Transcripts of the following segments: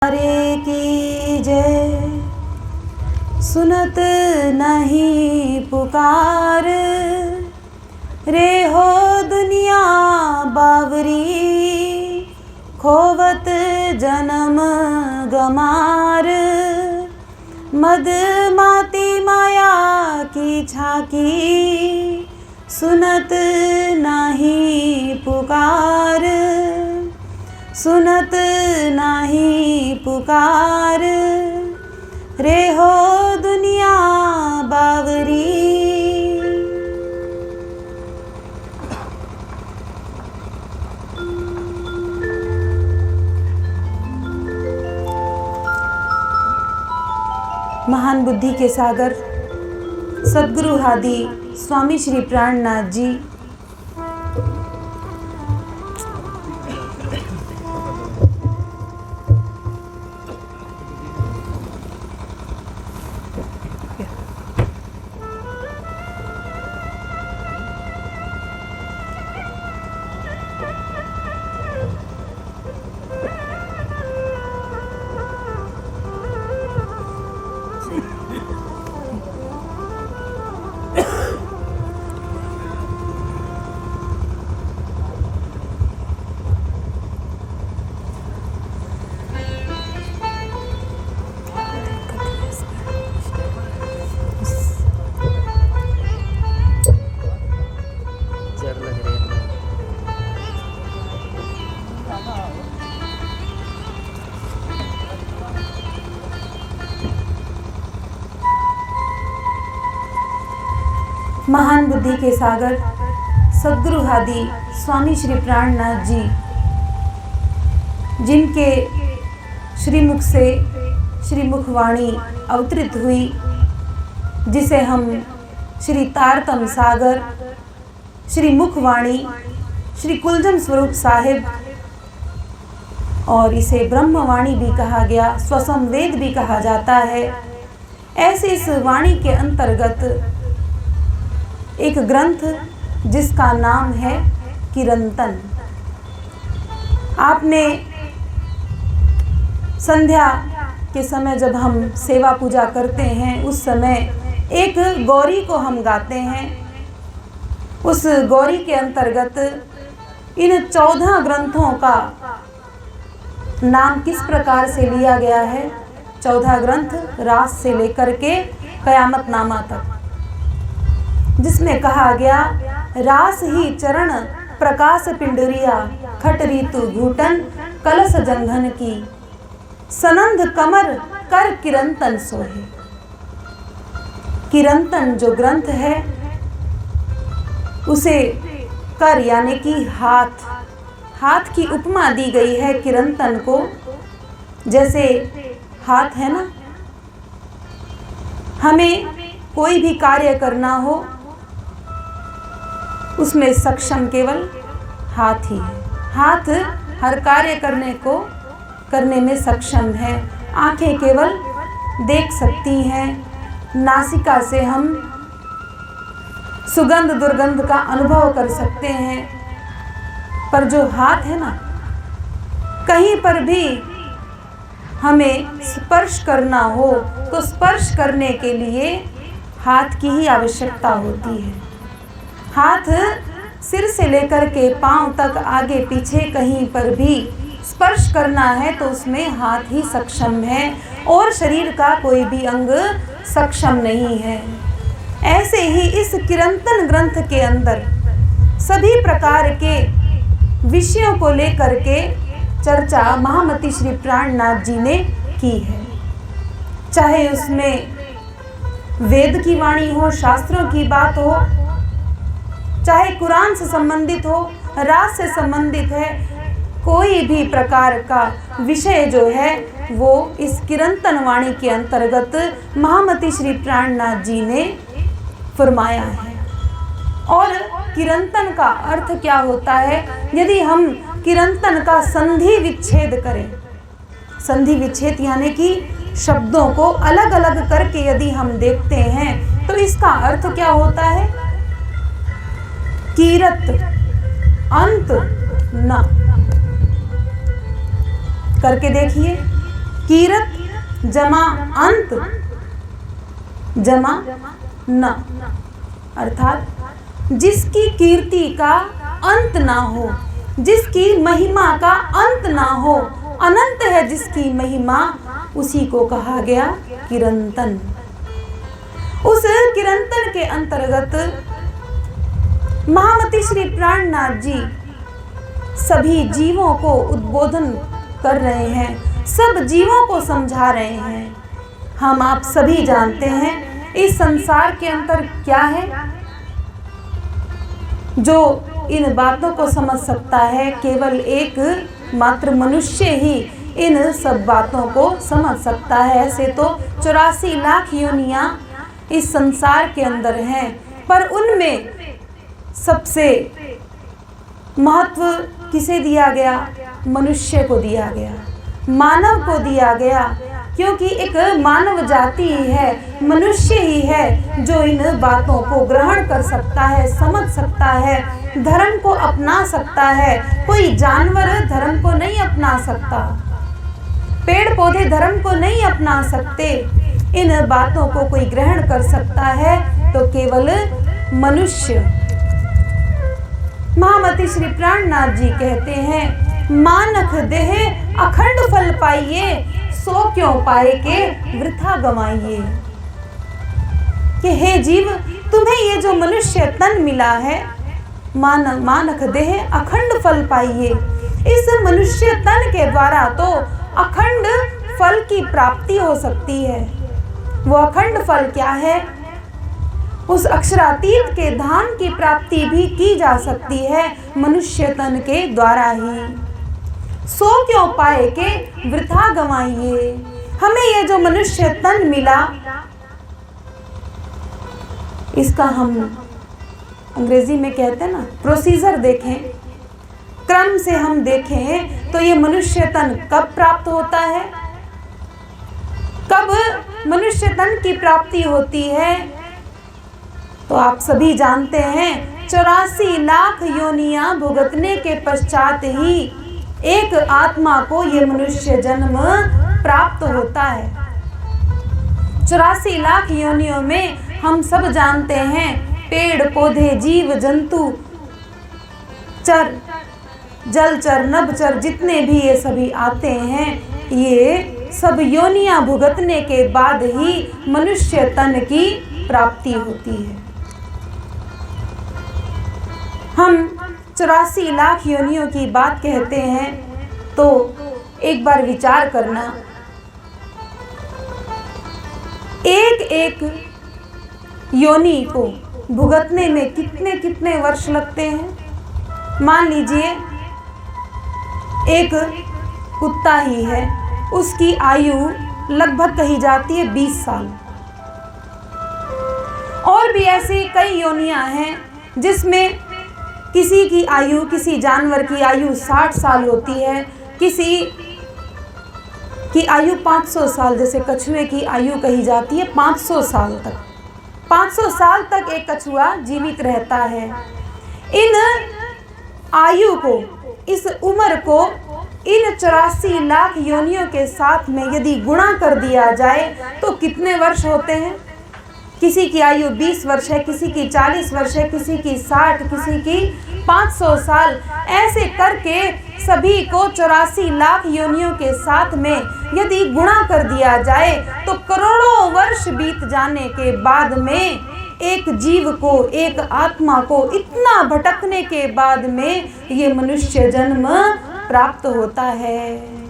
हरे की जय। सुनत नहीं पुकार रे हो दुनिया बावरी, खोवत जन्म गमार। मद माती माया की झाकी, सुनत नहीं पुकार, सुनत नहीं पुकार रे हो दुनिया बावरी। महान बुद्धि के सागर सद्गुरु हादी स्वामी श्री प्राणनाथ जी महान बुद्धि के सागर सद्गुरु हादी स्वामी श्री प्राणनाथ जी, जिनके श्रीमुख से श्रीमुखवाणी अवतरित हुई, जिसे हम श्री तारतम सागर, श्री मुखवाणी, श्री कुलजम स्वरूप साहिब और इसे ब्रह्मवाणी भी कहा गया, स्वसंवेद भी कहा जाता है। ऐसे इस वाणी के अंतर्गत एक ग्रंथ जिसका नाम है किरंतन। आपने संध्या के समय जब हम सेवा पूजा करते हैं, उस समय एक गौरी को हम गाते हैं। उस गौरी के अंतर्गत इन 14 ग्रंथों का नाम किस प्रकार से लिया गया है। 14 ग्रंथ रास से लेकर के कयामतनामा तक, जिसमें कहा गया रास ही चरण प्रकाश पिंडरिया, खट ऋतु घूटन कलश जंघन की, सनंद कमर कर किरंतन सोहे। किरंतन जो ग्रंथ है उसे कर यानी कि हाथ, हाथ की उपमा दी गई है किरंतन को। जैसे हाथ है ना, हमें कोई भी कार्य करना हो उसमें सक्षम केवल हाथ ही है। हाथ हर कार्य करने में सक्षम है। आंखें केवल देख सकती हैं, नासिका से हम सुगंध दुर्गंध का अनुभव कर सकते हैं, पर जो हाथ है ना, कहीं पर भी हमें स्पर्श करना हो तो स्पर्श करने के लिए हाथ की ही आवश्यकता होती है। हाथ सिर से लेकर के पांव तक आगे पीछे कहीं पर भी स्पर्श करना है तो उसमें हाथ ही सक्षम है और शरीर का कोई भी अंग सक्षम नहीं है। ऐसे ही इस किरंतन ग्रंथ के अंदर सभी प्रकार के विषयों को लेकर के चर्चा महामती श्री प्राणनाथ जी ने की है। चाहे उसमें वेद की वाणी हो, शास्त्रों की बात हो, चाहे कुरान से संबंधित हो, रास से संबंधित है, कोई भी प्रकार का विषय जो है वो इस किरंतन वाणी के अंतर्गत महामती श्री प्राणनाथ जी ने फरमाया है। और किरंतन का अर्थ क्या होता है? यदि हम किरंतन का संधि विच्छेद करें, संधि विच्छेद यानी कि शब्दों को अलग अलग करके यदि हम देखते हैं तो इसका अर्थ क्या होता है? कीरत अंत न। करके देखिए, कीरत जमा अंत जमा न, अर्थात जिसकी कीर्ति का अंत ना हो, जिसकी महिमा का अंत ना हो, अनंत है जिसकी महिमा, उसी को कहा गया किरंतन। उस किरंतन के अंतर्गत महामती श्री प्राणनाथ जी सभी जीवों को उद्बोधन कर रहे हैं, सब जीवों को समझा रहे हैं। हम आप सभी जानते हैं इस संसार के अंदर क्या है। जो इन बातों को समझ सकता है केवल एक मात्र मनुष्य ही इन सब बातों को समझ सकता है। ऐसे तो 84 लाख योनियां इस संसार के अंदर हैं, पर उनमें सबसे महत्व किसे दिया गया? मनुष्य को दिया गया, मानव को दिया गया, क्योंकि एक मानव जाति ही है, मनुष्य ही है जो इन बातों को ग्रहण कर सकता है, समझ सकता है, धर्म को अपना सकता है। कोई जानवर धर्म को नहीं अपना सकता, पेड़ पौधे धर्म को नहीं अपना सकते। इन बातों को कोई ग्रहण कर सकता है तो केवल मनुष्य। महामती श्री प्राणनाथ जी कहते हैं, मानख देह अखंड फल पाइए, सो क्यों पाए के वृथा गवाइए। कि हे जीव, तुम्हें ये जो मनुष्य तन मिला है, मानख देह अखंड फल पाइए। इस मनुष्य तन के द्वारा तो अखंड फल की प्राप्ति हो सकती है। वो अखंड फल क्या है? उस अक्षरातीत के धाम की प्राप्ति भी की जा सकती है मनुष्य तन के द्वारा ही। सो क्यों पाए के वृथा गवाइए। हमें ये जो मनुष्य तन मिला, इसका हम अंग्रेजी में कहते हैं ना, प्रोसीजर देखें, क्रम से हम देखें तो ये मनुष्य तन कब प्राप्त होता है, कब मनुष्य तन की प्राप्ति होती है? तो आप सभी जानते हैं 84 लाख योनियां भुगतने के पश्चात ही एक आत्मा को ये मनुष्य जन्म प्राप्त होता है। 84 लाख योनियों में हम सब जानते हैं पेड़ पौधे जीव जंतु चर जलचर नभचर जितने भी ये सभी आते हैं, ये सब योनियां भुगतने के बाद ही मनुष्य तन की प्राप्ति होती है। हम 84 लाख योनियों की बात कहते हैं तो एक बार विचार करना, एक एक योनि को भुगतने में कितने कितने वर्ष लगते हैं। मान लीजिए एक कुत्ता ही है, उसकी आयु लगभग कही जाती है 20 साल। और भी ऐसी कई योनियां हैं जिसमें किसी की आयु, किसी जानवर की आयु 60 साल होती है, किसी की आयु 500 साल, जैसे कछुए की आयु कही जाती है 500 साल तक। 500 साल तक एक कछुआ जीवित रहता है। इन आयु को, इस उम्र को इन 84 लाख योनियों के साथ में यदि गुणा कर दिया जाए तो कितने वर्ष होते हैं? किसी की आयु 20 वर्ष है, किसी की 40 वर्ष है, किसी की 60, किसी की 500 साल। ऐसे करके सभी को 84 लाख योनियों के साथ में यदि गुणा कर दिया जाए तो करोड़ों वर्ष बीत जाने के बाद में एक जीव को, एक आत्मा को इतना भटकने के बाद में ये मनुष्य जन्म प्राप्त होता है।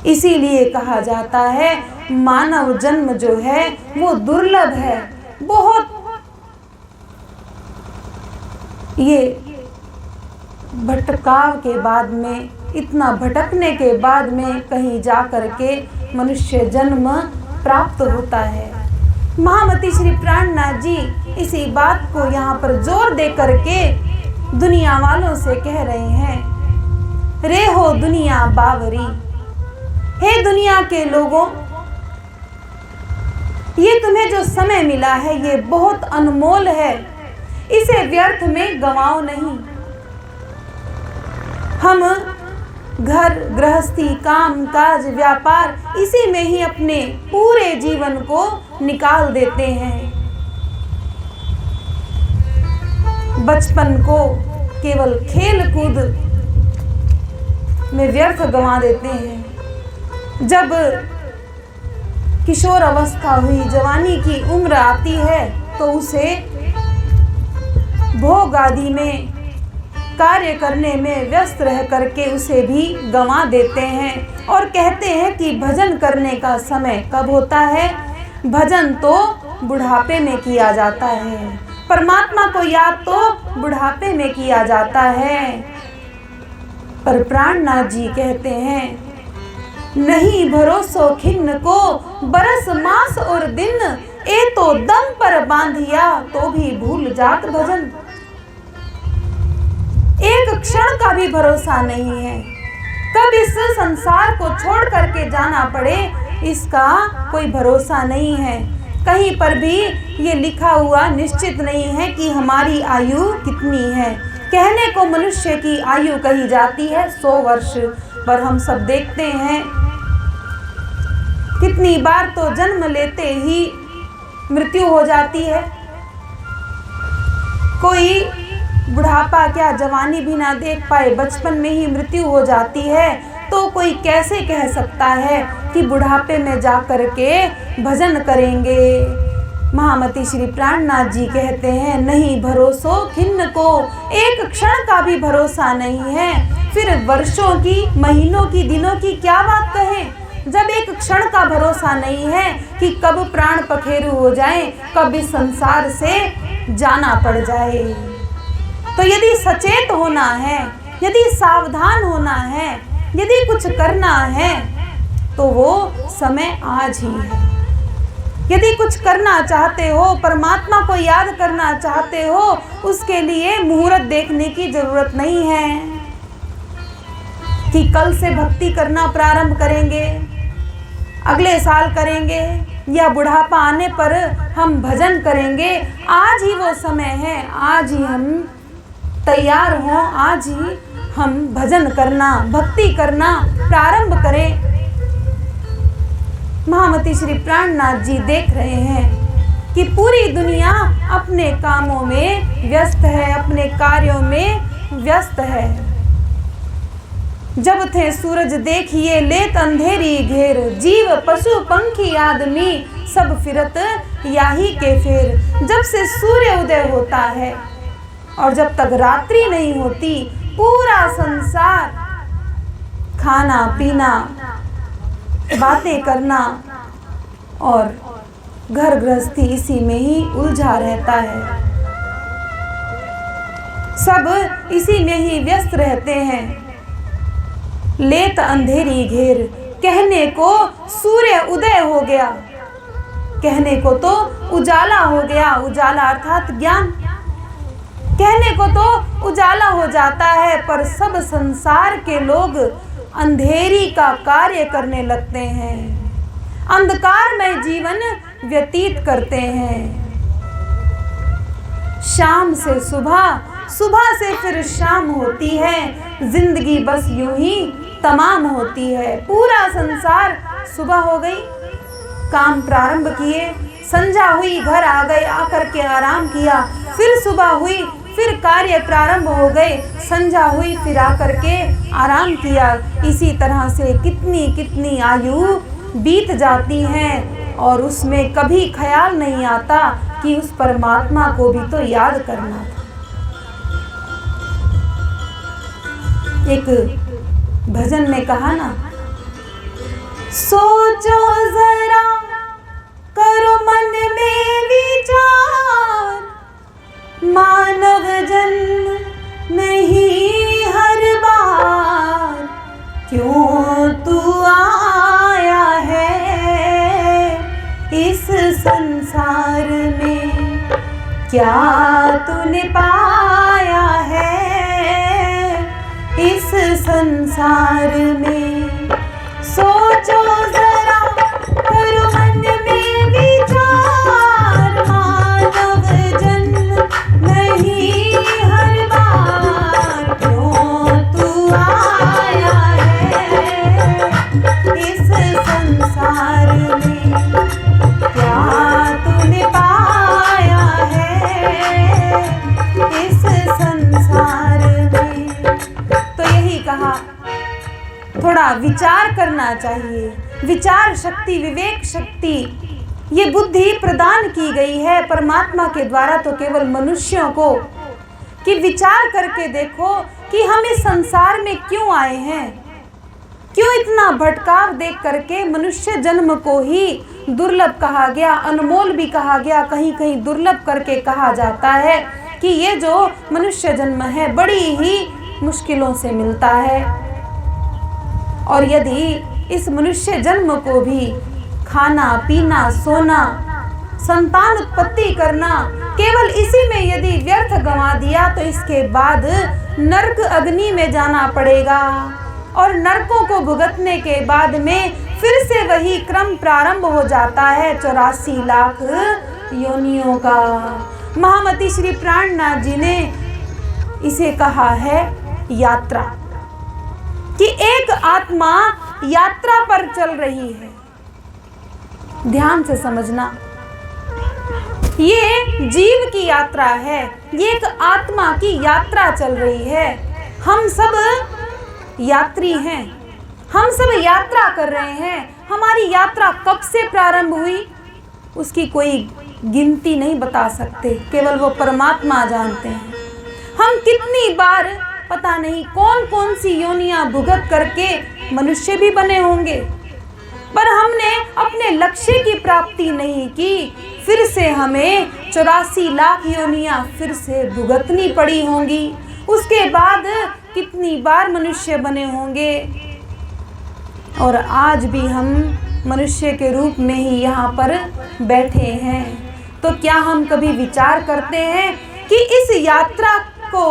इसीलिए कहा जाता है मानव जन्म जो है वो दुर्लभ है बहुत। ये भटकाव के बाद में, इतना भटकने के बाद में कहीं जा कर के मनुष्य जन्म प्राप्त होता है। महामती श्री प्राणनाथ जी इसी बात को यहाँ पर जोर दे करके दुनिया वालों से कह रहे हैं, रे हो दुनिया बावरी। हे दुनिया के लोगों, ये तुम्हें जो समय मिला है ये बहुत अनमोल है, इसे व्यर्थ में गंवाओ नहीं। हम घर गृहस्थी काम काज व्यापार इसी में ही अपने पूरे जीवन को निकाल देते हैं। बचपन को केवल खेल कूद में व्यर्थ गंवा देते हैं। जब किशोर अवस्था हुई, जवानी की उम्र आती है, तो उसे भोग आदि में कार्य करने में व्यस्त रह करके उसे भी गंवा देते हैं और कहते हैं कि भजन करने का समय कब होता है? भजन तो बुढ़ापे में किया जाता है, परमात्मा को याद तो बुढ़ापे में किया जाता है। पर प्राणनाथ जी कहते हैं, नहीं भरोसो खिन्न को बरस मास और दिन, ए तो दम पर बांधिया तो भी भूल जात भजन। एक क्षण का भी भरोसा नहीं है, कब इस संसार को छोड़ करके जाना पड़े इसका कोई भरोसा नहीं है। कहीं पर भी ये लिखा हुआ निश्चित नहीं है कि हमारी आयु कितनी है। कहने को मनुष्य की आयु कही जाती है 100 वर्ष, पर हम सब देखते हैं कितनी बार तो जन्म लेते ही मृत्यु हो जाती है। कोई बुढ़ापा क्या जवानी भी ना देख पाए, बचपन में ही मृत्यु हो जाती है, तो कोई कैसे कह सकता है कि बुढ़ापे में जा कर के भजन करेंगे। महामती श्री प्राणनाथ जी कहते हैं, नहीं भरोसो खिन्न को, एक क्षण का भी भरोसा नहीं है। फिर वर्षों की, महीनों की, दिनों की क्या बात कहें, जब एक क्षण का भरोसा नहीं है कि कब प्राण पखेरु हो जाए, कब इस संसार से जाना पड़ जाए। तो यदि सचेत होना है, यदि सावधान होना है, यदि कुछ करना है, तो वो समय आज ही है। यदि कुछ करना चाहते हो, परमात्मा को याद करना चाहते हो, उसके लिए मुहूर्त देखने की जरूरत नहीं है कि कल से भक्ति करना प्रारंभ करेंगे, अगले साल करेंगे, या बुढ़ापा आने पर हम भजन करेंगे। आज ही वो समय है, आज ही हम तैयार हों, आज ही हम भजन करना, भक्ति करना प्रारंभ करें। महामती श्री प्राणनाथ जी देख रहे हैं कि पूरी दुनिया अपने कामों में व्यस्त है, अपने कार्यों में व्यस्त है। जब थे सूरज देखिए लेत अंधेरी घेर, जीव पशु पंखी आदमी सब फिरत याही के फेर। जब से सूर्य उदय होता है और जब तक रात्रि नहीं होती, पूरा संसार खाना पीना, बातें करना और घर गृहस्थी इसी में ही उलझा रहता है। सब इसी में ही व्यस्त रहते हैं। लेत अंधेरी घेर, कहने को सूर्य उदय हो गया, कहने को तो उजाला हो गया, उजाला अर्थात ज्ञान। कहने को तो उजाला हो जाता है, पर सब संसार के लोग अंधेरी का कार्य करने लगते हैं, अंधकारमय जीवन व्यतीत करते हैं। शाम से सुबह, सुबह से फिर शाम होती है, जिंदगी बस यूं ही तमाम होती है। पूरा संसार, सुबह हो गई, काम प्रारंभ किए, संध्या हुई, घर आ गए, आकर के आराम किया, फिर सुबह हुई, फिर कार्य प्रारंभ हो गए, संध्या हुई, फिर आकर के आराम किया। इसी तरह से कितनी कितनी आयु बीत जाती हैं और उसमें कभी ख्याल नहीं आता कि उस परमात्मा को भी तो याद करना था। एक भजन में कहा ना, सोचो जरा करो मन में विचार, मानव जन्म नहीं हर बार, क्यों तू आया है इस संसार में, क्या तूने पाया है इस संसार में। सोचो जरा करो मन में विचार, मानव जन्म नहीं हर बार, क्यों तू आया है संसार में, क्या तूने पाया है इस संसार में। तो यही कहा, थोड़ा विचार करना चाहिए। विचार शक्ति, विवेक शक्ति, ये बुद्धि प्रदान की गई है परमात्मा के द्वारा तो केवल मनुष्यों को, कि विचार करके देखो कि हम इस संसार में क्यों आए हैं, क्यों इतना भटकाव देख करके मनुष्य जन्म को ही दुर्लभ कहा गया, अनमोल भी कहा गया, कहीं कहीं दुर्लभ करके कहा जाता है कि ये जो मनुष्य जन्म है बड़ी ही मुश्किलों से मिलता है। और यदि इस मनुष्य जन्म को भी खाना पीना सोना संतान उत्पत्ति करना केवल इसी में यदि व्यर्थ गंवा दिया तो इसके बाद नरक अग्नि में जाना पड़ेगा, और नरकों को भुगतने के बाद में फिर से वही क्रम प्रारंभ हो जाता है 84 लाख योनियों का। महामती श्री प्राणनाथ जी ने इसे कहा है यात्रा, कि एक आत्मा यात्रा पर चल रही है। ध्यान से समझना, ये जीव की यात्रा है, ये एक आत्मा की यात्रा चल रही है। हम सब यात्री हैं, हम सब यात्रा कर रहे हैं। हमारी यात्रा कब से प्रारंभ हुई उसकी कोई गिनती नहीं बता सकते, केवल वो परमात्मा जानते हैं। हम कितनी बार पता नहीं कौन कौन सी योनियां भुगत करके मनुष्य भी बने होंगे, पर हमने अपने लक्ष्य की प्राप्ति नहीं की, फिर से हमें 84 लाख योनियां फिर से भुगतनी पड़ी होंगी। उसके बाद कितनी बार मनुष्य बने होंगे, और आज भी हम मनुष्य के रूप में ही यहाँ पर बैठे हैं। तो क्या हम कभी विचार करते हैं कि इस यात्रा को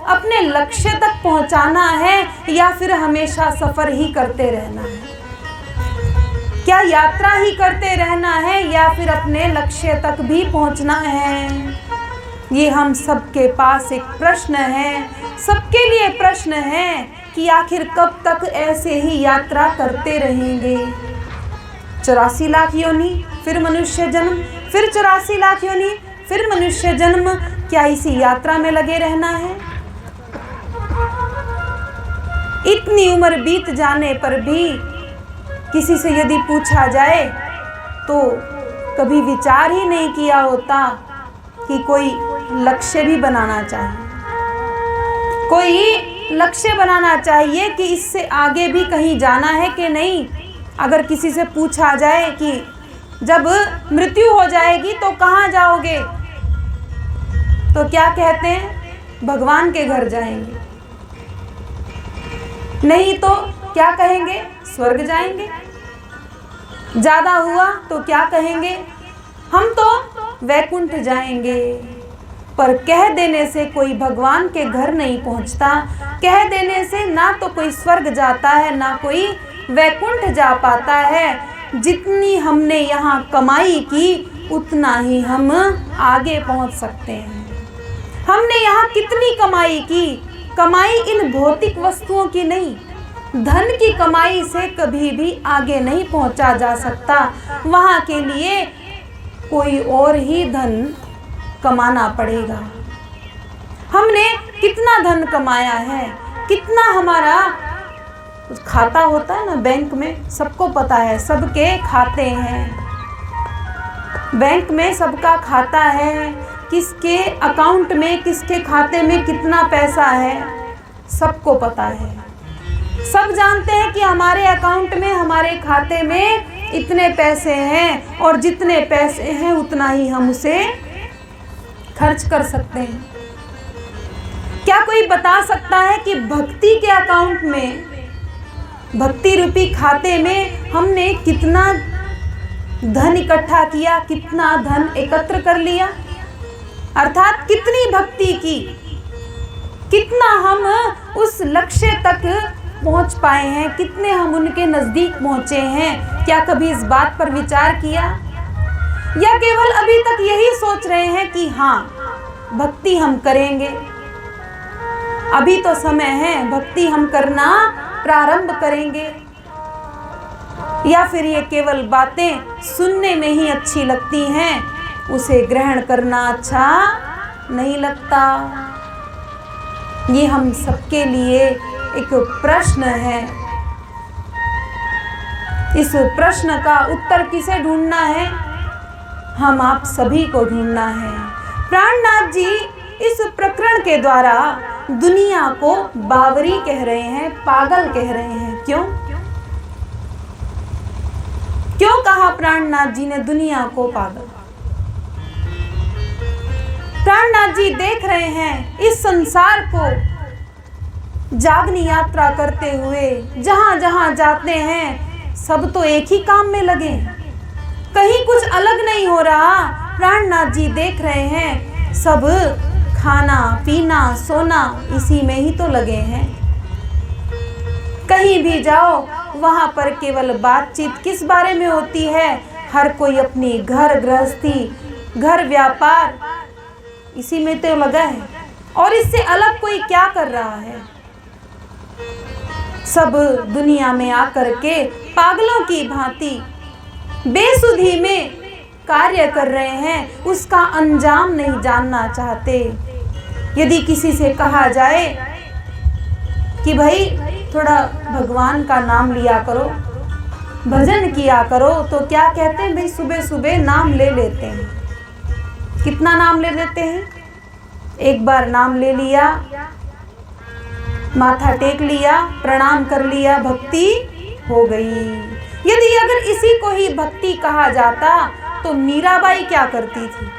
अपने लक्ष्य तक पहुँचाना है या फिर हमेशा सफ़र ही करते रहना है? क्या यात्रा ही करते रहना है या फिर अपने लक्ष्य तक भी पहुंचना है? ये हम सबके पास एक प्रश्न है, सबके लिए प्रश्न है कि आखिर कब तक ऐसे ही यात्रा करते रहेंगे। 84 लाख योनि, फिर मनुष्य जन्म, फिर 84 लाख योनि, फिर मनुष्य जन्म, क्या इसी यात्रा में लगे रहना है? इतनी उम्र बीत जाने पर भी किसी से यदि पूछा जाए तो कभी विचार ही नहीं किया होता कि कोई लक्ष्य भी बनाना चाहिए, कोई लक्ष्य बनाना चाहिए कि इससे आगे भी कहीं जाना है कि नहीं। अगर किसी से पूछा जाए कि जब मृत्यु हो जाएगी तो कहाँ जाओगे, तो क्या कहते हैं? भगवान के घर जाएंगे। नहीं तो क्या कहेंगे? स्वर्ग जाएंगे। ज़्यादा हुआ तो क्या कहेंगे? हम तो वैकुंठ जाएंगे। पर कह देने से कोई भगवान के घर नहीं पहुंचता, कह देने से ना तो कोई स्वर्ग जाता है ना कोई वैकुंठ जा पाता है। जितनी हमने यहाँ कमाई की उतना ही हम आगे पहुंच सकते हैं। हमने यहाँ कितनी कमाई की? कमाई इन भौतिक वस्तुओं की नहीं, धन की कमाई से कभी भी आगे नहीं पहुंचा जा सकता। वहाँ के लिए कोई और ही धन कमाना पड़ेगा। हमने कितना धन कमाया है, कितना हमारा खाता होता है ना बैंक में, सबको पता है, सबके खाते हैं। बैंक में सबका खाता है, किसके अकाउंट में किसके खाते में कितना पैसा है सबको पता है। सब जानते हैं कि हमारे अकाउंट में हमारे खाते में इतने पैसे हैं और जितने पैसे हैं उतना ही हम उसे खर्च कर सकते हैं। क्या कोई बता सकता है कि भक्ति के अकाउंट में, भक्ति रूपी खाते में हमने कितना धन इकट्ठा किया, कितना धन एकत्र कर लिया, अर्थात कितनी भक्ति की, कितना हम उस लक्ष्य तक पहुंच पाए हैं, कितने हम उनके नज़दीक पहुंचे हैं? क्या कभी इस बात पर विचार किया, या केवल अभी तक यही सोच रहे हैं कि हाँ भक्ति हम करेंगे, अभी तो समय है, भक्ति हम करना प्रारंभ करेंगे? या फिर ये केवल बातें सुनने में ही अच्छी लगती हैं, उसे ग्रहण करना अच्छा नहीं लगता। ये हम सबके लिए एक प्रश्न है। इस प्रश्न का उत्तर किसे ढूंढना है? हम आप सभी को ढूंढना है। प्राणनाथ जी इस प्रकरण के द्वारा दुनिया को बावरी कह रहे हैं, पागल कह रहे हैं। क्यों कहा प्राणनाथ जी ने दुनिया को पागल? प्राणनाथ जी देख रहे हैं इस संसार को जागनी यात्रा करते हुए जहां जहां जाते हैं सब तो एक ही काम में लगे, कहीं कुछ अलग नहीं हो रहा। प्राणनाथ जी देख रहे हैं सब खाना पीना सोना इसी में ही तो लगे हैं। कहीं भी जाओ वहां पर केवल बातचीत किस बारे में होती है? हर कोई अपनी घर गृहस्थी, घर व्यापार इसी में तो लगा है, और इससे अलग कोई क्या कर रहा है? सब दुनिया में आकर के पागलों की भांति बेसुधी में कार्य कर रहे हैं, उसका अंजाम नहीं जानना चाहते। यदि किसी से कहा जाए कि भाई थोड़ा भगवान का नाम लिया करो, भजन किया करो, तो क्या कहते हैं? भाई सुबह सुबह नाम ले लेते हैं। कितना नाम ले लेते हैं? एक बार नाम ले लिया, माथा टेक लिया, प्रणाम कर लिया, भक्ति हो गई। यदि अगर इसी को ही भक्ति कहा जाता तो मीराबाई क्या करती थी?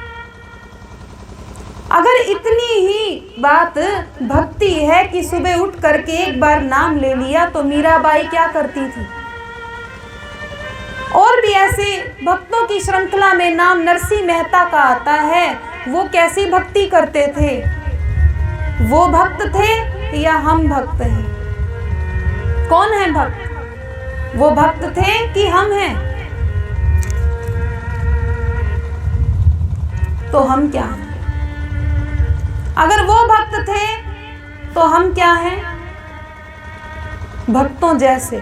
अगर इतनी ही बात भक्ति है कि सुबह उठ करके एक बार नाम ले लिया तो मीराबाई क्या करती थी? और भी ऐसे भक्तों की श्रृंखला में नाम नरसिंह मेहता का आता है। वो कैसी भक्ति करते थे? वो भक्त थे या हम भक्त हैं? कौन है भक्त? वो भक्त थे कि हम हैं? तो हम क्या हैं? अगर वो भक्त थे तो हम क्या हैं? भक्तों जैसे।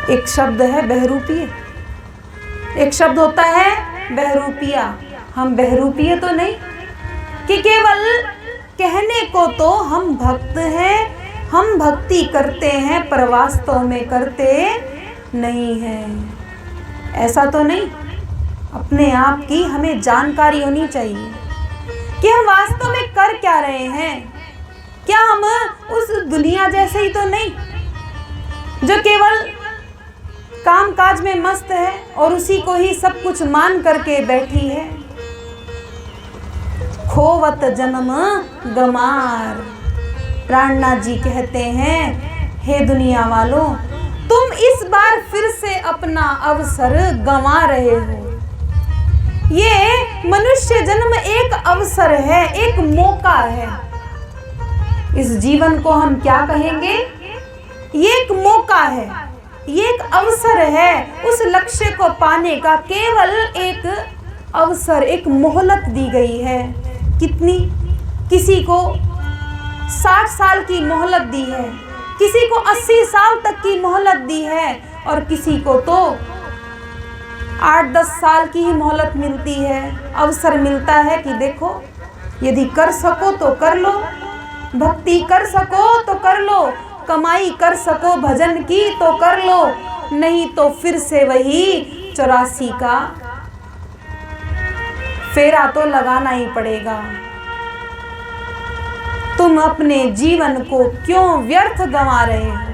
एक शब्द है बहरूपीय, एक शब्द होता है बहरूपिया। हम बहरूपीय तो नहीं कि केवल कहने को तो हम भक्त हैं, हम भक्ति करते हैं पर वास्तव में करते नहीं हैं। ऐसा तो नहीं। अपने आप की हमें जानकारी होनी चाहिए कि हम वास्तव में कर क्या रहे हैं। क्या हम उस दुनिया जैसे ही तो नहीं जो केवल काम काज में मस्त है और उसी को ही सब कुछ मान करके बैठी है? खोवत जन्म गमार। प्राणनाथ जी कहते हैं, हे दुनिया वालों, तुम इस बार फिर से अपना अवसर गंवा रहे हो। ये मनुष्य जन्म एक अवसर है, एक मौका है। इस जीवन को हम क्या कहेंगे? ये एक मौका है, ये एक अवसर है। उस लक्ष्य को पाने का केवल एक अवसर, एक मोहलत दी गई है। कितनी? किसी को 60 साल की मोहलत दी है, किसी को 80 साल तक की मोहलत दी है, और किसी को तो 8-10 साल की ही मोहलत मिलती है। अवसर मिलता है कि देखो, यदि कर सको तो कर लो, भक्ति कर सको तो कर लो, कमाई कर सको भजन की तो कर लो, नहीं तो फिर से वही 84 का फेरा तो लगाना ही पड़ेगा। तुम अपने जीवन को क्यों व्यर्थ गंवा रहे हो?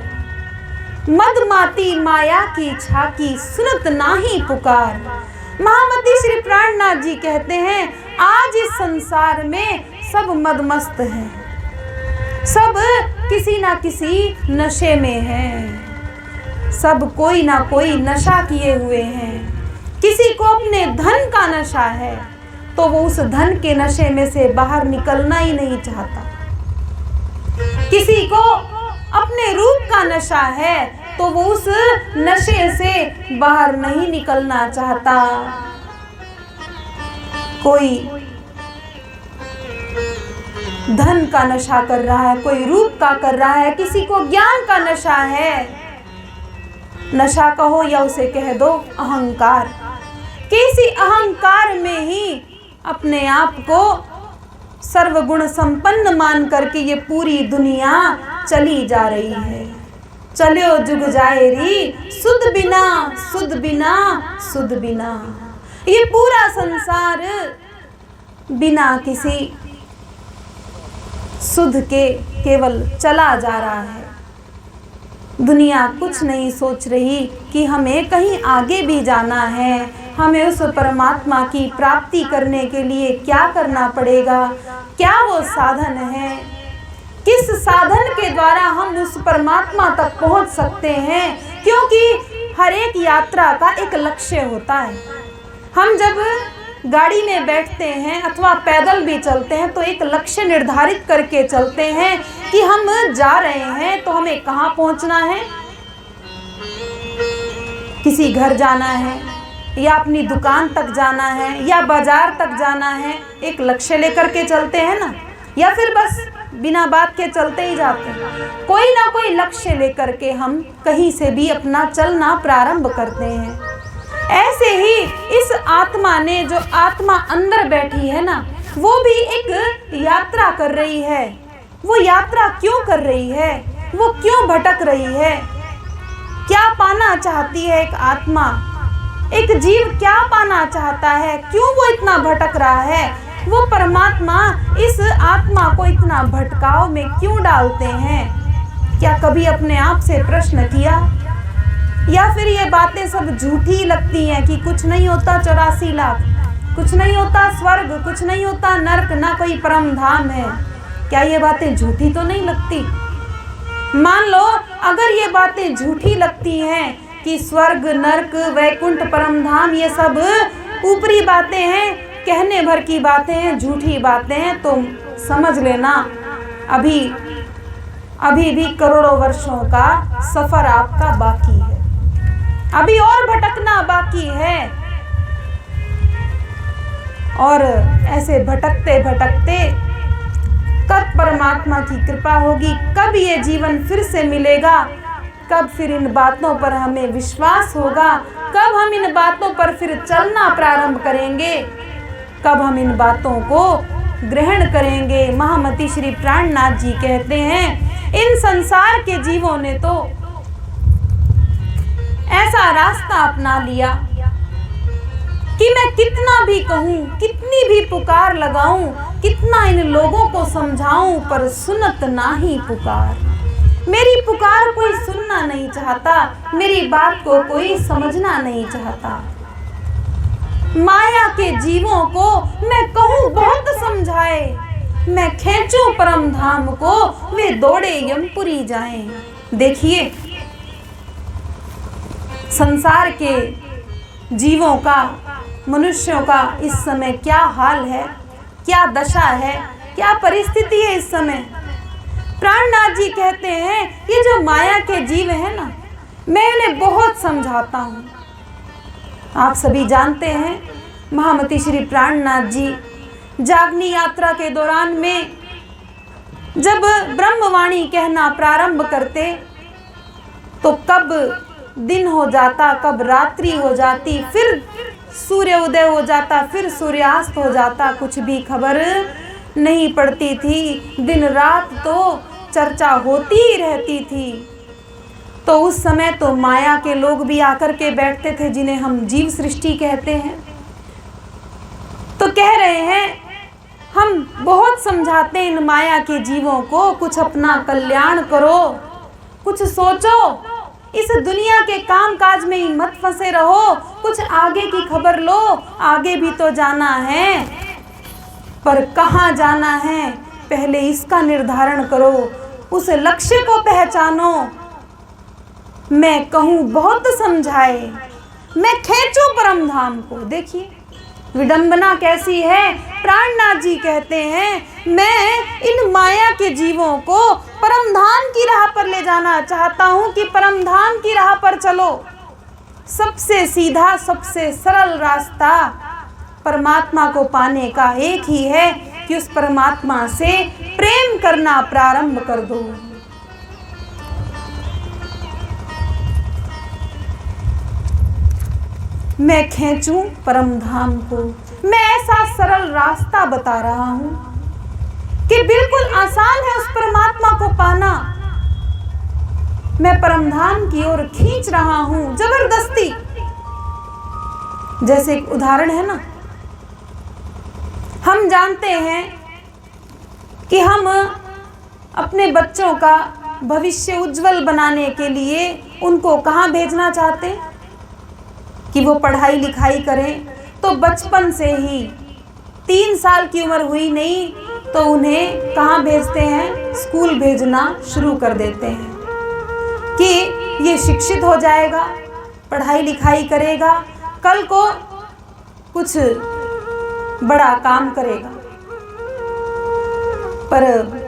मदमाती माया की झाकी सुनत नाही पुकार। महामती श्री प्राणनाथ जी कहते हैं, आज इस संसार में सब मदमस्त हैं, सब किसी ना किसी नशे में हैं, सब कोई ना कोई नशा किए हुए हैं। किसी को अपने धन का नशा है तो वो उस धन के नशे में से बाहर निकलना ही नहीं चाहता। किसी को अपने रूप का नशा है तो वो उस नशे से बाहर नहीं निकलना चाहता। कोई धन का नशा कर रहा है, कोई रूप का कर रहा है, किसी को ज्ञान का नशा है, नशा कहो या उसे कह दो अहंकार, कि इसी अहंकार में ही अपने आप को सर्वगुण संपन्न मान करके ये पूरी दुनिया चली जा रही है। चलो जुग जाए री सुध बिना, सुध बिना, सुध बिना। ये पूरा संसार बिना किसी सुध के केवल चला जा रहा है। दुनिया कुछ नहीं सोच रही कि हमें कहीं आगे भी जाना है, हमें उस परमात्मा की प्राप्ति करने के लिए क्या करना पड़ेगा, क्या वो साधन है, किस साधन के द्वारा हम उस परमात्मा तक पहुंच सकते हैं। क्योंकि हर एक यात्रा का एक लक्ष्य होता है। हम जब गाड़ी में बैठते हैं अथवा पैदल भी चलते हैं तो एक लक्ष्य निर्धारित करके चलते हैं कि हम जा रहे हैं तो हमें कहाँ पहुँचना है। किसी घर जाना है या अपनी दुकान तक जाना है या बाजार तक जाना है, एक लक्ष्य लेकर के चलते हैं ना, या फिर बस बिना बात के चलते ही जाते हैं। कोई ना कोई लक्ष्य लेकर के हम कहीं से भी अपना चलना प्रारंभ करते हैं। ऐसे ही इस आत्मा ने, जो आत्मा अंदर बैठी है ना, वो भी एक यात्रा कर रही है। वो यात्रा क्यों कर रही है, वो क्यों भटक रही है, क्या पाना चाहती है एक आत्मा, एक जीव क्या पाना चाहता है, क्यों वो इतना भटक रहा है, वो परमात्मा इस आत्मा को इतना भटकाव में क्यों डालते हैं। क्या कभी अपने आप से प्रश्न किया? या फिर ये बातें सब झूठी लगती हैं कि कुछ नहीं होता 84 लाख, कुछ नहीं होता स्वर्ग, कुछ नहीं होता नरक, ना कोई परम धाम है। क्या ये बातें झूठी तो नहीं लगती? मान लो अगर ये बातें झूठी लगती हैं कि स्वर्ग, नरक, वैकुंठ, परम धाम ये सब ऊपरी बातें हैं, कहने भर की बातें हैं, झूठी बातें हैं, तो समझ लेना अभी भी करोड़ों वर्षों का सफर आपका बाकी है, अभी और भटकना बाकी है। और ऐसे भटकते भटकते कब परमात्मा की कृपा होगी, कब ये जीवन फिर से मिलेगा, कब फिर इन बातों पर हमें विश्वास होगा, कब हम इन बातों पर फिर चलना प्रारंभ करेंगे, कब हम इन बातों को ग्रहण करेंगे। महामती श्री प्राणनाथ जी कहते हैं, इन संसार के जीवों ने तो ऐसा रास्ता अपना लिया कि मैं कितना भी कहूँ, कितनी भी पुकार लगाऊं, कितना इन लोगों को समझाऊं, पर सुनत नाही पुकार। मेरी पुकार कोई सुनना नहीं चाहता, मेरी बात को कोई समझना नहीं चाहता। माया के जीवों को मैं कहूँ बहुत समझाए, मैं खींचूं परम धाम को, वे दौड़े यमपुरी जाएं। देखिए संसार के जीवों का, मनुष्यों का इस समय क्या हाल है, क्या दशा है, क्या परिस्थिति है इस समय। प्राणनाथ जी कहते हैं ये जो माया के जीव है ना, मैं इन्हें बहुत समझाता हूँ। आप सभी जानते हैं महामती श्री प्राणनाथ जी जागनी यात्रा के दौरान में जब ब्रह्मवाणी कहना प्रारंभ करते तो कब दिन हो जाता, कब रात्रि हो जाती, फिर सूर्य उदय हो जाता, फिर सूर्यास्त हो जाता, कुछ भी खबर नहीं पड़ती थी। दिन रात तो चर्चा होती ही रहती थी। तो उस समय तो माया के लोग भी आकर के बैठते थे, जिन्हें हम जीव सृष्टि कहते हैं। तो कह रहे हैं हम बहुत समझाते हैं इन माया के जीवों को, कुछ अपना कल्याण करो, कुछ सोचो, इस दुनिया के काम काज में ही मत फंसे रहो, कुछ आगे की खबर लो, आगे भी तो जाना है, पर कहाँ जाना है पहले इसका निर्धारण करो, उस लक्ष्य को पहचानो। मैं कहूँ बहुत समझाए, मैं खींचूं परम धाम को। देखिए विडंबना कैसी है। प्राणनाथ जी कहते हैं मैं इन माया के जीवों को परम धाम की राह पर ले जाना चाहता हूँ कि परम धाम की राह पर चलो। सबसे सीधा, सबसे सरल रास्ता परमात्मा को पाने का एक ही है कि उस परमात्मा से प्रेम करना प्रारंभ कर दो। मैं खींचूं परम धाम को। मैं ऐसा सरल रास्ता बता रहा हूं कि बिल्कुल आसान है उस परमात्मा को पाना। मैं परम धाम की ओर खींच रहा हूं जबरदस्ती। जैसे एक उदाहरण है ना, हम जानते हैं कि हम अपने बच्चों का भविष्य उज्जवल बनाने के लिए उनको कहाँ भेजना चाहते हैं कि वो पढ़ाई लिखाई करें। तो बचपन से ही 3 साल की उम्र हुई नहीं तो उन्हें कहाँ भेजते हैं, स्कूल भेजना शुरू कर देते हैं कि ये शिक्षित हो जाएगा, पढ़ाई लिखाई करेगा, कल को कुछ बड़ा काम करेगा। पर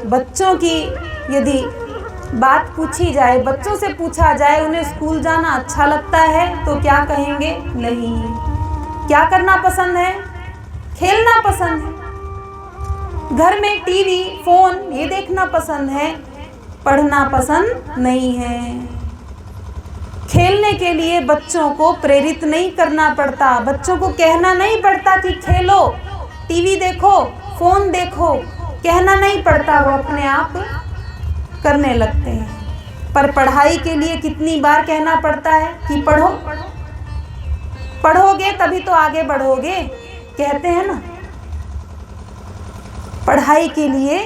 बच्चों की यदि बात पूछी जाए, बच्चों से पूछा जाए उन्हें स्कूल जाना अच्छा लगता है तो क्या कहेंगे? नहीं। क्या करना पसंद है? खेलना पसंद है, घर में टीवी फोन ये देखना पसंद है, पढ़ना पसंद नहीं है। खेलने के लिए बच्चों को प्रेरित नहीं करना पड़ता, बच्चों को कहना नहीं पड़ता कि खेलो, टीवी देखो, फोन देखो, कहना नहीं पड़ता, वो अपने आप करने लगते हैं। पर पढ़ाई के लिए कितनी बार कहना पड़ता है कि पढ़ो, पढ़ोगे तभी तो आगे बढ़ोगे, कहते हैं ना। पढ़ाई के लिए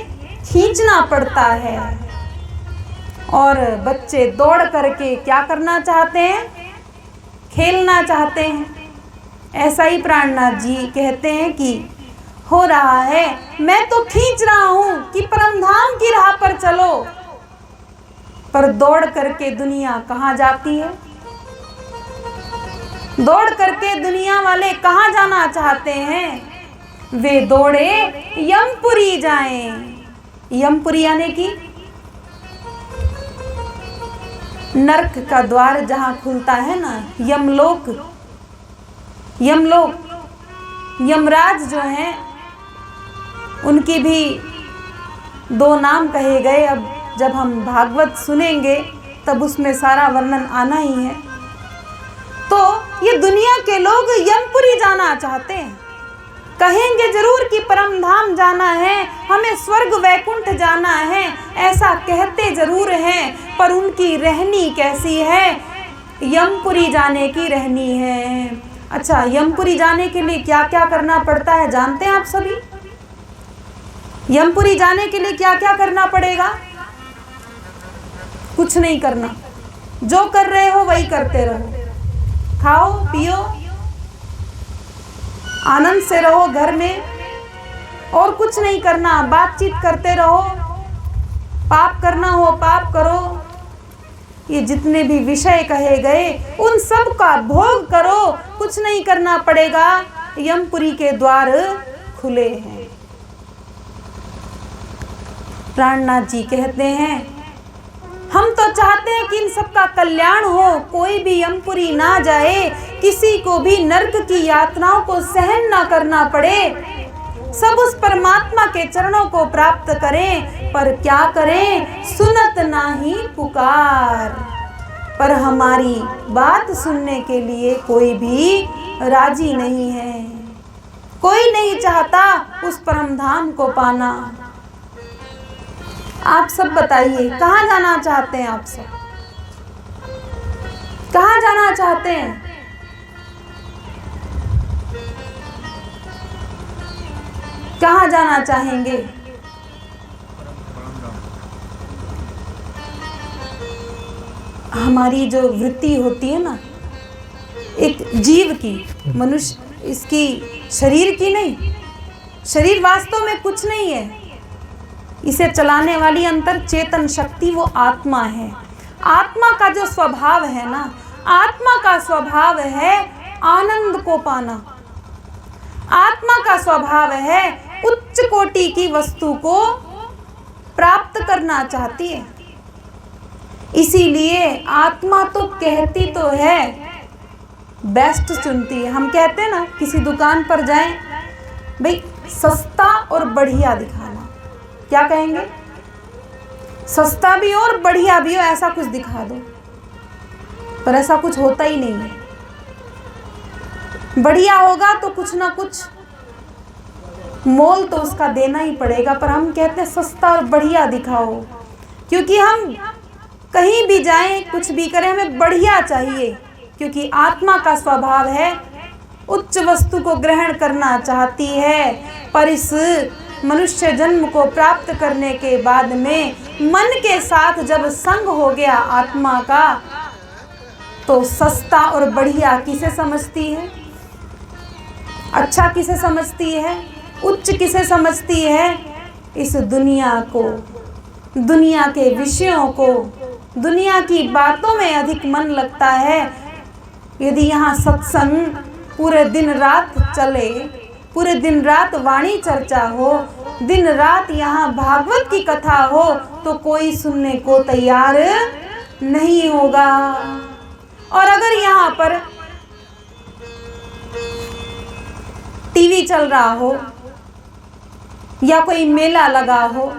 खींचना पड़ता है और बच्चे दौड़ करके क्या करना चाहते हैं? खेलना चाहते हैं। ऐसा ही प्राणनाथ जी कहते हैं कि हो रहा है, मैं तो खींच रहा हूं कि परमधाम की राह पर चलो, पर दौड़ करके दुनिया कहाँ जाती है? दौड़ करके दुनिया वाले कहाँ जाना चाहते हैं? वे दौड़े यमपुरी जाएं। यमपुरी यानी कि नरक का द्वार जहाँ खुलता है ना, यमलोक। यमलोक, यमराज जो हैं उनकी भी 2 नाम कहे गए। अब जब हम भागवत सुनेंगे तब उसमें सारा वर्णन आना ही है। तो ये दुनिया के लोग यमपुरी जाना चाहते हैं, कहेंगे जरूर कि परम धाम जाना है, हमें स्वर्ग वैकुंठ जाना है, ऐसा कहते जरूर हैं, पर उनकी रहनी कैसी है? यमपुरी जाने की रहनी है। अच्छा, यमपुरी जाने के लिए क्या क्या करना पड़ता है जानते हैं आप सभी? यमपुरी जाने के लिए क्या क्या करना पड़ेगा? कुछ नहीं करना, जो कर रहे हो वही करते रहो, खाओ पियो, आनंद से रहो घर में, और कुछ नहीं करना, बातचीत करते रहो, पाप करना हो पाप करो, ये जितने भी विषय कहे गए उन सब का भोग करो, कुछ नहीं करना पड़ेगा, यमपुरी के द्वार खुले हैं। प्राणनाथ जी कहते हैं, हम तो चाहते हैं कि इन सब का कल्याण हो, कोई भी यमपुरी ना जाए, किसी को भी नरक की यातनाओं को सहन ना करना पड़े, सब उस परमात्मा के चरणों को प्राप्त करें। पर क्या करें? सुनत नाही पुकार। पर हमारी बात सुनने के लिए कोई भी राजी नहीं है, कोई नहीं चाहता उस परम धाम को पाना। आप सब बताइए, कहाँ जाना चाहते हैं? आप सब कहाँ जाना चाहते हैं? कहाँ जाना चाहेंगे? हमारी जो वृत्ति होती है ना, एक जीव की, मनुष्य, इसकी शरीर की नहीं, शरीर वास्तव में कुछ नहीं है, इसे चलाने वाली अंतर चेतन शक्ति वो आत्मा है। आत्मा का जो स्वभाव है ना, आत्मा का स्वभाव है आनंद को पाना, आत्मा का स्वभाव है उच्च कोटि की वस्तु को प्राप्त करना चाहती है। इसीलिए आत्मा तो कहती तो है, बेस्ट चुनती है। हम कहते हैं ना, किसी दुकान पर जाएं, भाई सस्ता और बढ़िया दिखाना, क्या कहेंगे? सस्ता भी हो और बढ़िया भी हो, ऐसा कुछ दिखा दो। पर ऐसा कुछ होता ही नहीं है। बढ़िया होगा तो कुछ ना कुछ मोल तो उसका देना ही पड़ेगा, पर हम कहते हैं सस्ता और बढ़िया दिखाओ, क्योंकि हम कहीं भी जाएं, कुछ भी करें, हमें बढ़िया चाहिए, क्योंकि आत्मा का स्वभाव है उच्च वस्तु को ग्रहण करना चाहती है। पर इस मनुष्य जन्म को प्राप्त करने के बाद में मन के साथ जब संग हो गया आत्मा का, तो सस्ता और बढ़िया किसे समझती है, अच्छा किसे समझती है, उच्च किसे समझती है? इस दुनिया को, दुनिया के विषयों को, दुनिया की बातों में अधिक मन लगता है। यदि यहाँ सत्संग पूरे दिन रात चले, पूरे दिन रात वाणी चर्चा हो, दिन रात यहाँ भागवत की कथा हो, तो कोई सुनने को तैयार नहीं होगा। और अगर यहाँ पर टीवी चल रहा हो या कोई मेला लगा हो,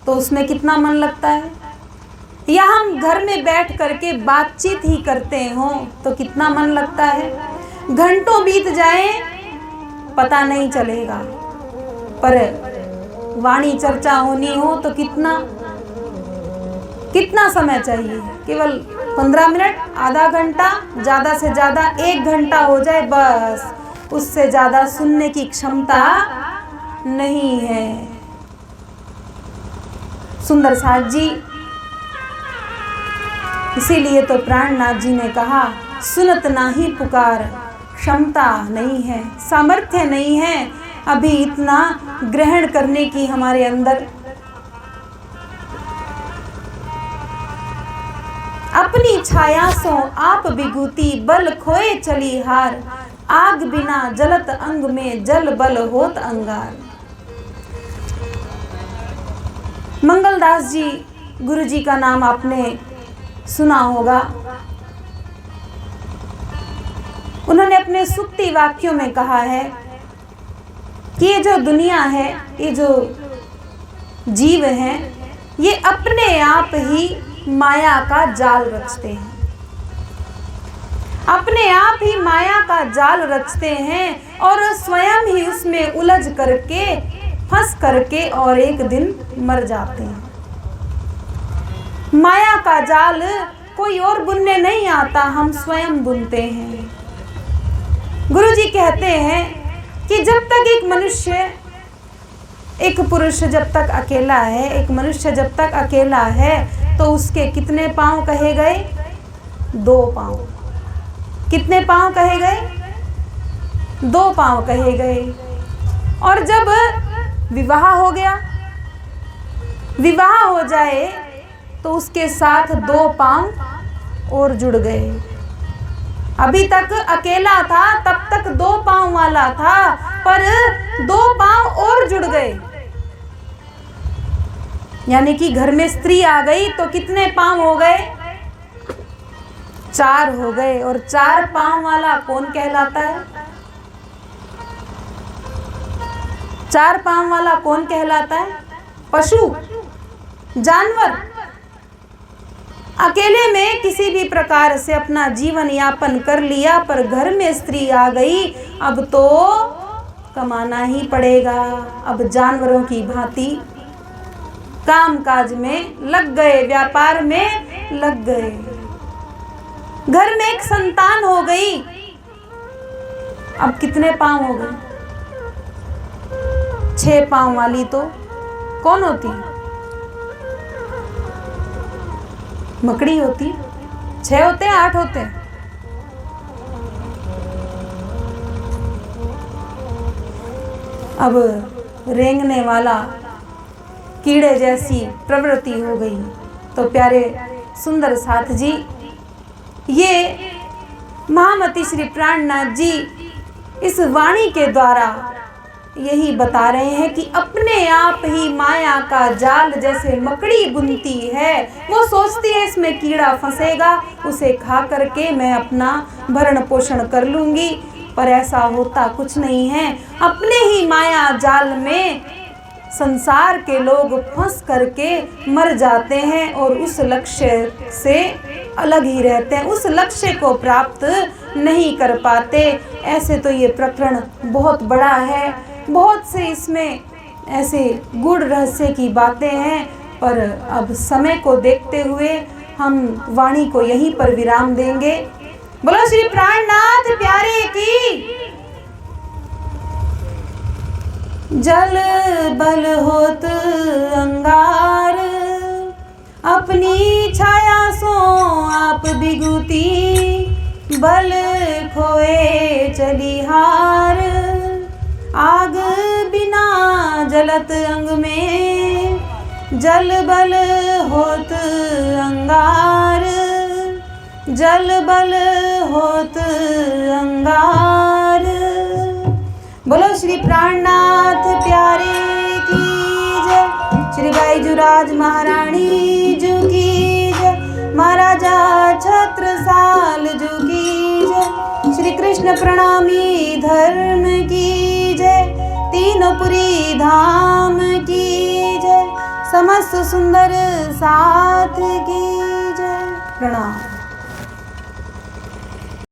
तो उसमें कितना मन लगता है। या हम घर में बैठ करके बातचीत ही करते हो तो कितना मन लगता है। घंटों बीत जाए पता नहीं चलेगा, पर वाणी चर्चा होनी हो तो कितना समय चाहिए? केवल 15 मिनट, आधा घंटा, ज़्यादा से ज़्यादा 1 घंटा हो जाए बस, उससे ज़्यादा सुनने की क्षमता नहीं है। सुंदर साथ जी, इसीलिए तो प्राणनाथ जी ने कहा, सुनत नाही पुकार, क्षमता नहीं है, सामर्थ्य नहीं है अभी इतना ग्रहण करने की हमारे अंदर। अपनी छाया सो आप विभूति, बल खोए चली हार, आग बिना जलत अंग में, जल बल होत अंगार। मंगलदास जी गुरु जी का नाम आपने सुना होगा। उन्होंने अपने सूक्ति वाक्यों में कहा है कि ये जो दुनिया है, ये जो जीव हैं, ये अपने आप ही माया का जाल रचते हैं, अपने आप ही माया का जाल रचते हैं और स्वयं ही उसमें उलझ करके, फंस करके और एक दिन मर जाते हैं। माया का जाल कोई और बुनने नहीं आता, हम स्वयं बुनते हैं। गुरुजी कहते हैं कि जब तक एक मनुष्य, एक पुरुष जब तक अकेला है, एक मनुष्य जब तक अकेला है, तो उसके कितने पांव कहे गए? 2 पांव। कितने पांव कहे गए? 2 पांव कहे गए। और जब विवाह हो गया, विवाह हो जाए तो उसके साथ 2 पांव और जुड़ गए। अभी तक अकेला था, तब तक 2 पांव वाला था, पर 2 पांव और जुड़ गए। यानी कि घर में स्त्री आ गई तो कितने पांव हो गए? 4 हो गए। और 4 पांव वाला कौन कहलाता है? 4 पांव वाला कौन कहलाता है? पशु, जानवर। अकेले में किसी भी प्रकार से अपना जीवन यापन कर लिया, पर घर में स्त्री आ गई, अब तो कमाना ही पड़ेगा। अब जानवरों की भांति काम काज में लग गए, व्यापार में लग गए। घर में एक संतान हो गई, अब कितने पांव हो गए? 6 पांव वाली तो कौन होती? मकड़ी होती। 6 होते हैं, 8 होते हैं? अब रेंगने वाला कीड़े जैसी प्रवृत्ति हो गई। तो प्यारे सुंदर साथ जी, ये महामती श्री प्राणनाथ जी इस वाणी के द्वारा यही बता रहे हैं कि अपने आप ही माया का जाल जैसे मकड़ी बुनती है। वो सोचती है इसमें कीड़ा फंसेगा, उसे खा करके मैं अपना भरण पोषण कर लूँगी, पर ऐसा होता कुछ नहीं है। अपने ही माया जाल में संसार के लोग फंस करके मर जाते हैं और उस लक्ष्य से अलग ही रहते हैं, उस लक्ष्य को प्राप्त नहीं कर पाते। ऐसे तो ये प्रकरण बहुत बड़ा है, बहुत से इसमें ऐसे गूढ़ रहस्य की बातें हैं, पर अब समय को देखते हुए हम वाणी को यहीं पर विराम देंगे। बोलो श्री प्राणनाथ प्यारे की। जल बल होत अंगार, अपनी छाया सो आप बिगुती, बल खोए चलिहार, आग बिना जलत अंग में, जल बल होत अंगार, जल बल होत अंगार। बोलो श्री प्राणनाथ प्यारे की जय, श्री बैजूराज महारानी जू की जय, महाराजा छत्रसाल जू की जय, श्री कृष्ण प्रणामी धर्म की जय, तीनों धाम की जय, समस्त सुंदर साथ की जय। प्रणाम।